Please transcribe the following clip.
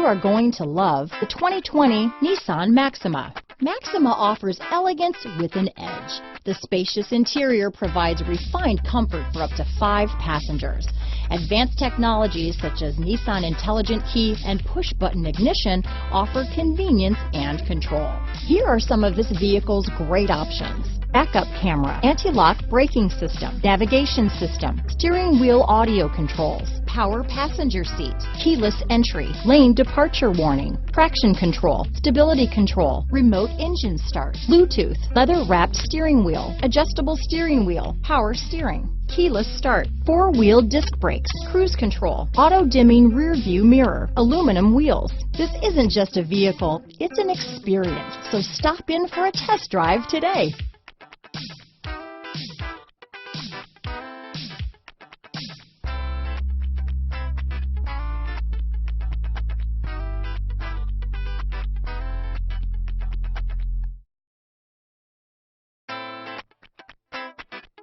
are going to love the 2020 Nissan Maxima. Maxima offers elegance with an edge. The spacious interior provides refined comfort for up to 5 passengers. Advanced technologies such as Nissan Intelligent Key and push-button ignition offer convenience and control. Here are some of this vehicle's great options: backup camera, anti-lock braking system, navigation system, steering wheel audio controls, power passenger seat, keyless entry, lane departure warning, traction control, stability control, remote engine start, Bluetooth, leather-wrapped steering wheel, adjustable steering wheel, power steering, keyless start, 4-wheel disc brakes, cruise control, auto-dimming rear view mirror, aluminum wheels. This isn't just a vehicle, it's an experience. So stop in for a test drive today.